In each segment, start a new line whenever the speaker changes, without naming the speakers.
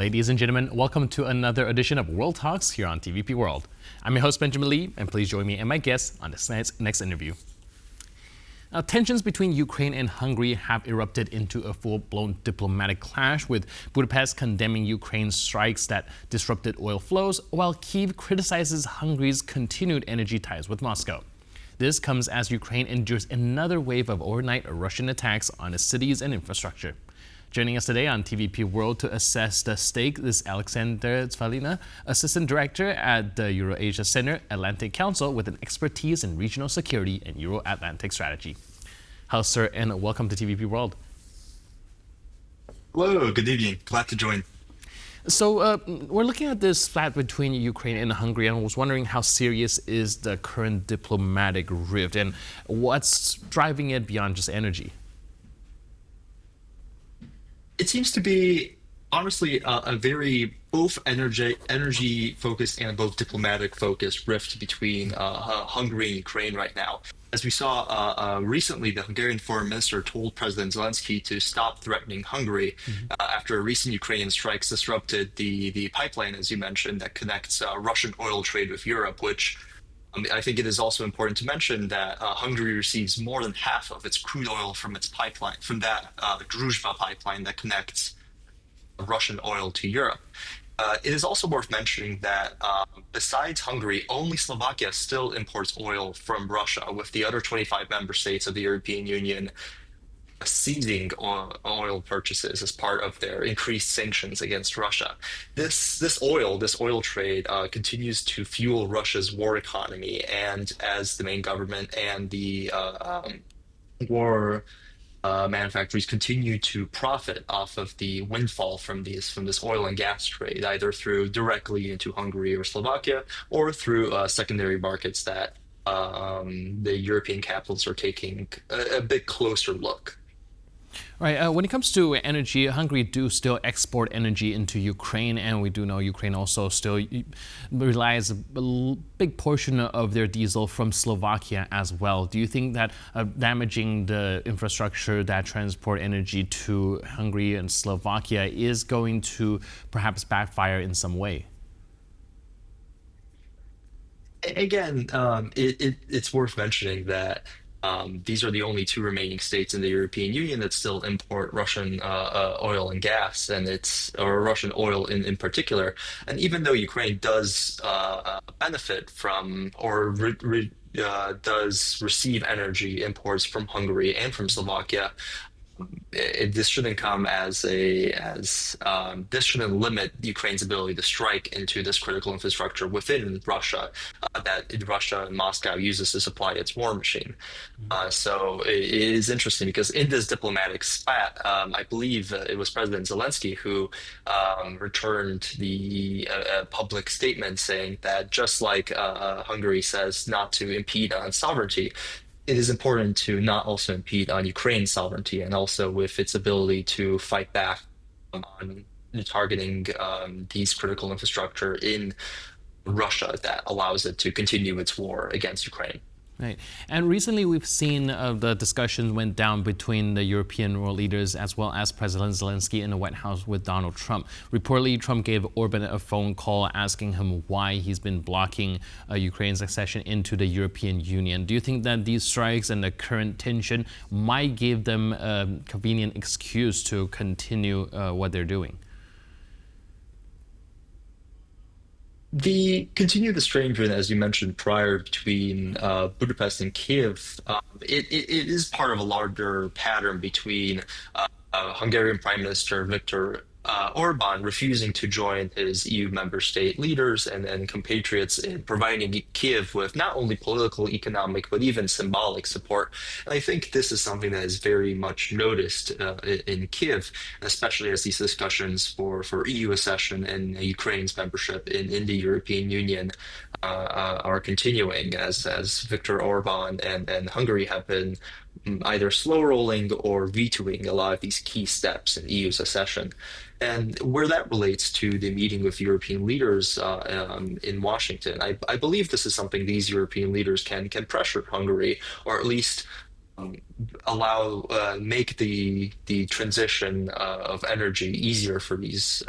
Ladies and gentlemen, welcome to another edition of World Talks here on TVP World. I'm your host, Benjamin Lee, and please join me and my guests on this next interview. Now, tensions between Ukraine and Hungary have erupted into a full-blown diplomatic clash, with Budapest condemning Ukraine's strikes that disrupted oil flows, while Kyiv criticizes Hungary's continued energy ties with Moscow. This comes as Ukraine endures another wave of overnight Russian attacks on its cities and infrastructure. Joining us today on TVP World to assess the stake is Aleksander Cwalina, Assistant Director at the Eurasia Center Atlantic Council with an expertise in regional security and Euro-Atlantic strategy. Hello, sir, and welcome to TVP World.
Hello, good evening. Glad to join.
So we're looking at this spat between Ukraine and Hungary, and I was wondering how serious is the current diplomatic rift and what's driving it beyond just energy?
It seems to be honestly a very both energy focused and both diplomatic focused rift between Hungary and Ukraine right now. As we saw recently, the Hungarian foreign minister told President Zelensky to stop threatening Hungary after recent Ukrainian strikes disrupted the pipeline, as you mentioned, that connects Russian oil trade with Europe, which I think it is also important to mention that Hungary receives more than half of its crude oil from its pipeline, from that Druzhba pipeline that connects Russian oil to Europe. It is also worth mentioning that besides Hungary, only Slovakia still imports oil from Russia, with the other 25 member states of the European Union ceasing oil purchases as part of their increased sanctions against Russia. This oil trade continues to fuel Russia's war economy, and as the main government and the war manufacturers continue to profit off of the windfall from this oil and gas trade, either through directly into Hungary or Slovakia, or through secondary markets that the European capitals are taking a bit closer look.
Right. When it comes to energy, Hungary do still export energy into Ukraine, and we do know Ukraine also still relies a big portion of their diesel from Slovakia as well. Do you think that damaging the infrastructure that transport energy to Hungary and Slovakia is going to perhaps backfire in some way?
Again, it's worth mentioning that these are the only two remaining states in the European Union that still import Russian oil and gas, or Russian oil in particular. And even though Ukraine does benefit from does receive energy imports from Hungary and from Slovakia, this shouldn't come this shouldn't limit Ukraine's ability to strike into this critical infrastructure within Russia that Russia and Moscow uses to supply its war machine. So it is interesting because in this diplomatic spat, I believe it was President Zelensky who returned the public statement saying that just like Hungary says not to impede on sovereignty, it is important to not also impede on Ukraine's sovereignty and also with its ability to fight back on targeting these critical infrastructure in Russia that allows it to continue its war against Ukraine.
Right. And recently we've seen the discussions went down between the European world leaders as well as President Zelensky in the White House with Donald Trump. Reportedly, Trump gave Orbán a phone call asking him why he's been blocking Ukraine's accession into the European Union. Do you think that these strikes and the current tension might give them a convenient excuse to continue what they're doing?
The continued estrangement, as you mentioned prior, between Budapest and Kyiv, it is part of a larger pattern between Hungarian Prime Minister Viktor Orbán refusing to join his EU member state leaders and compatriots in providing Kyiv with not only political, economic, but even symbolic support. And I think this is something that is very much noticed in Kyiv, especially as these discussions for EU accession and Ukraine's membership in the European Union are continuing, as Viktor Orbán and Hungary have been either slow rolling or vetoing a lot of these key steps in EU's accession. And where that relates to the meeting with European leaders in Washington, I believe this is something these European leaders can pressure Hungary, or at least make the transition of energy easier for these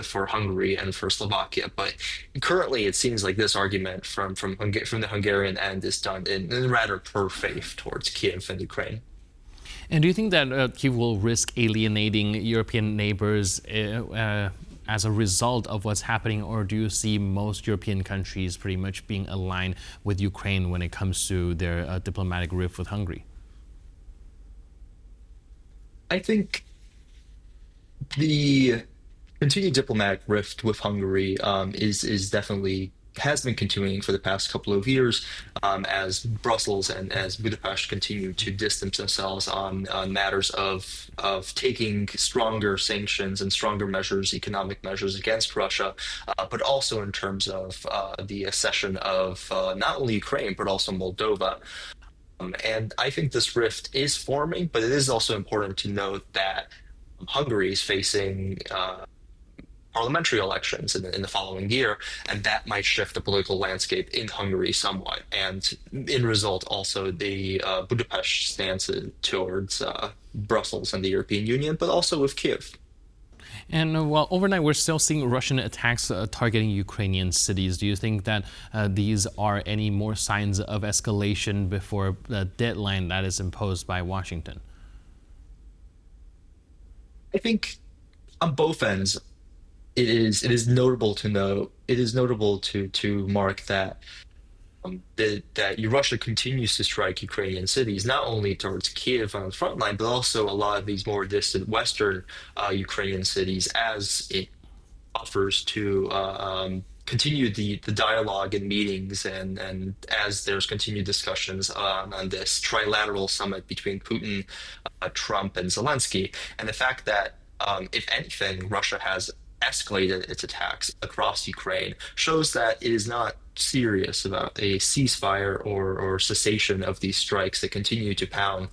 for Hungary and for Slovakia. But currently, it seems like this argument from the Hungarian end is done in rather poor faith towards Kiev and Ukraine.
And do you think that Kyiv will risk alienating European neighbors as a result of what's happening, or do you see most European countries pretty much being aligned with Ukraine when it comes to their diplomatic rift with Hungary?
I think the continued diplomatic rift with Hungary is definitely has been continuing for the past couple of years as Brussels and as Budapest continue to distance themselves on matters of taking stronger sanctions and stronger measures, economic measures against Russia, but also in terms of the accession of not only Ukraine but also Moldova. And I think this rift is forming, but it is also important to note that Hungary is facing parliamentary elections in the following year, and that might shift the political landscape in Hungary somewhat. And in result, also the Budapest stance towards Brussels and the European Union, but also with Kiev.
And while overnight we're still seeing Russian attacks targeting Ukrainian cities, do you think that these are any more signs of escalation before the deadline that is imposed by Washington?
I think on both ends, it is notable to note it is notable to mark that that Russia continues to strike Ukrainian cities, not only towards Kiev on the front line, but also a lot of these more distant western Ukrainian cities, as it offers to continue the dialogue and meetings, and as there's continued discussions on this trilateral summit between Putin, Trump, and Zelensky, and the fact that if anything, Russia has escalated its attacks across Ukraine shows that it is not serious about a ceasefire or cessation of these strikes that continue to pound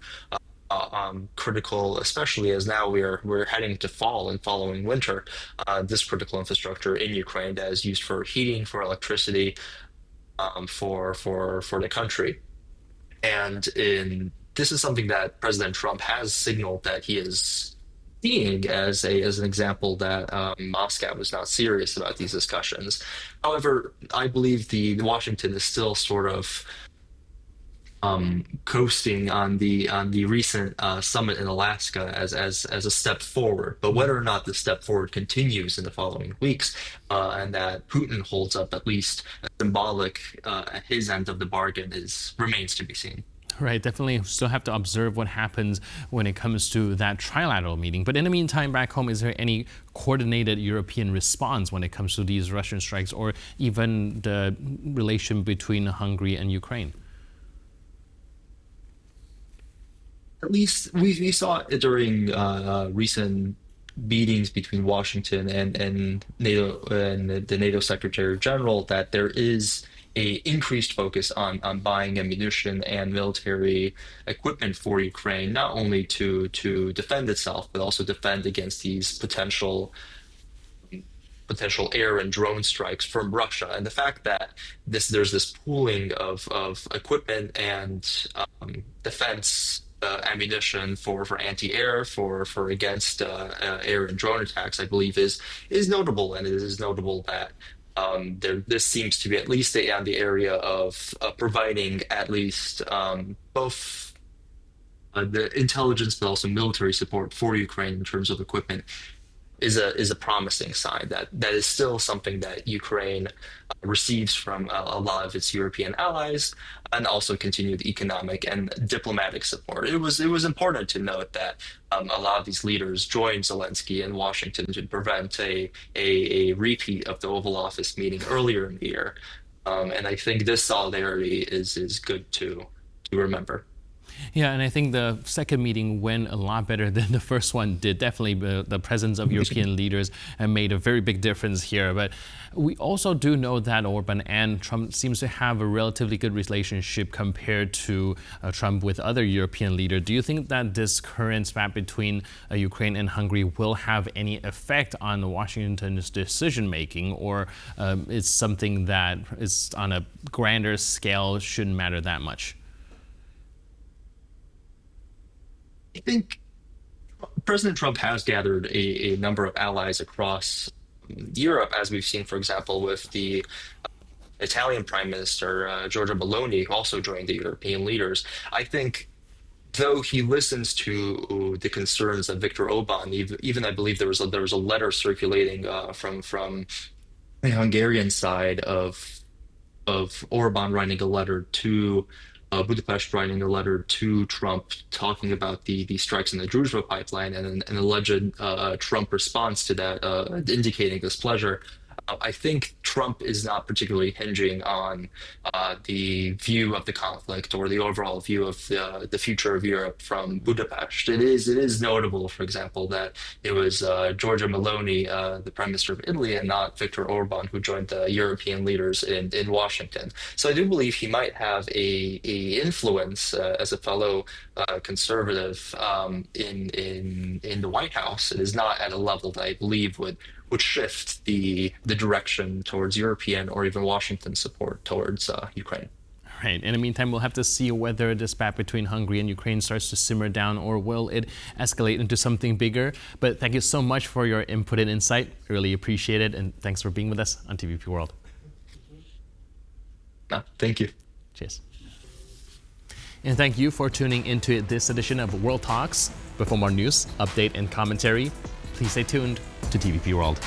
critical, especially as now we're heading to fall and following winter, this critical infrastructure in Ukraine that is used for heating, for electricity, for the country. And this is something that President Trump has signaled that he is seeing as an example that Moscow is not serious about these discussions. However, I believe the Washington is still sort of coasting on the recent summit in Alaska as a step forward. But whether or not the step forward continues in the following weeks, and that Putin holds up at least a symbolic at his end of the bargain remains to be seen.
Right, definitely still have to observe what happens when it comes to that trilateral meeting. But in the meantime, back home, is there any coordinated European response when it comes to these Russian strikes, or even the relation between Hungary and Ukraine?
At least we saw it during recent meetings between Washington and NATO and the NATO Secretary General that there is a increased focus on buying ammunition and military equipment for Ukraine, not only to defend itself, but also defend against these potential air and drone strikes from Russia. And the fact that there's this pooling of equipment and defense ammunition for anti-air for against air and drone attacks, I believe is notable, and it is notable that this seems to be at least on the area of providing at least both the intelligence but also military support for Ukraine in terms of equipment is a promising sign that is still something that Ukraine receives from a lot of its European allies, and also continued economic and diplomatic support. It was important to note that a lot of these leaders joined Zelensky in Washington to prevent a repeat of the Oval Office meeting earlier in the year, and I think this solidarity is good to remember.
Yeah, and I think the second meeting went a lot better than the first one did. Definitely the presence of European leaders made a very big difference here. But we also do know that Orbán and Trump seems to have a relatively good relationship compared to Trump with other European leaders. Do you think that this current spat between Ukraine and Hungary will have any effect on Washington's decision-making, or it's something that is on a grander scale, shouldn't matter that much?
I think President Trump has gathered a number of allies across Europe, as we've seen, for example, with the Italian Prime Minister Giorgia Meloni, who also joined the European leaders. I think, though he listens to the concerns of Viktor Orban, even I believe there was a letter circulating from the Hungarian side of Orban writing a letter to Budapest, writing a letter to Trump, talking about the strikes in the Druzhba pipeline and an alleged Trump response to that, indicating displeasure. I think Trump is not particularly hinging on the view of the conflict or the overall view of the future of Europe from Budapest. It is notable, for example, that it was Giorgia Meloni, the Prime Minister of Italy, and not Viktor Orban, who joined the European leaders in Washington. So I do believe he might have a influence as a fellow conservative in the White House. It is not at a level that I believe would shift the direction towards European or even Washington support towards Ukraine.
Right. In the meantime, we'll have to see whether the spat between Hungary and Ukraine starts to simmer down, or will it escalate into something bigger. But thank you so much for your input and insight. Really appreciate it. And thanks for being with us on TVP World.
Thank you.
Cheers. And thank you for tuning into this edition of World Talks. But for more news, update, and commentary, please stay tuned to TVP World.